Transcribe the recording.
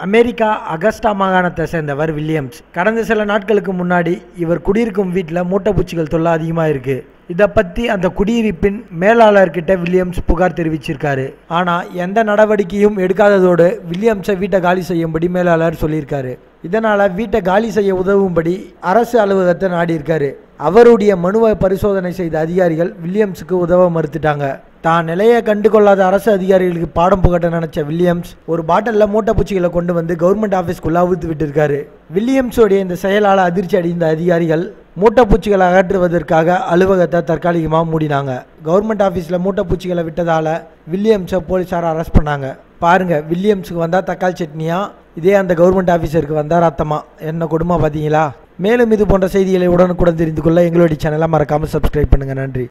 America Agusta மாகாணத்தை சேர்ந்தவர் Williams. கடந்த சில நாட்களுக்கு முன்னாடி இவர் குடியிருக்கும் வீட்டில் மூட்டைப்பூச்சிகள் தொல்லை அதிகமாக இருக்குது. இதை பற்றி அந்த குடியிருப்பின் மேலாளர்கிட்ட வில்லியம்ஸ் புகார் தெரிவிச்சிருக்காரு. ஆனால் எந்த நடவடிக்கையும் எடுக்காததோடு வில்லியம்ஸை வீட்டை காலி செய்யும்படி மேலாளர் சொல்லியிருக்காரு. இதனால் வீட்டை காலி செய்ய உதவும்படி அரசு அலுவலகத்தை நாடியிருக்காரு. அவருடைய மனுவை பரிசோதனை செய்த அதிகாரிகள் வில்லியம்ஸுக்கு உதவ மறுத்துட்டாங்க. தான் நிலையை கண்டு கொள்ளாத அரசு அதிகாரிகளுக்கு பாடம் புகட்ட நினைச்ச வில்லியம்ஸ் ஒரு பாட்டிலில் மூட்டைப்பூச்சிகளை கொண்டு வந்து கவர்மெண்ட் ஆஃபீஸ்க்குள்ளே அவுத்து விட்டுருக்காரு. வில்லியம்ஸோடைய இந்த செயலால் அதிர்ச்சி அடைந்த அதிகாரிகள் மூட்டைப்பூச்சிகளை அகற்றுவதற்காக அலுவலகத்தை தற்காலிகமாக மூடினாங்க. கவர்மெண்ட் ஆஃபீஸில் மூட்டைப்பூச்சிகளை விட்டதால் வில்லியம்ஸை போலீஸார் அரெஸ்ட் பண்ணாங்க. பாருங்க, வில்லியம்ஸுக்கு வந்தால் தக்காளி சட்னியா, இதே அந்த கவர்மெண்ட் ஆஃபீஸருக்கு வந்தால் ரத்தமா. என்ன கொடுமை பார்த்தீங்களா? மேலும் இது போன்ற செய்திகளை உடனுக்குடன் தெரிந்து கொள்ள எங்களுடைய சேனலை மறக்காமல் சப்ஸ்கிரைப் பண்ணுங்கள். நன்றி.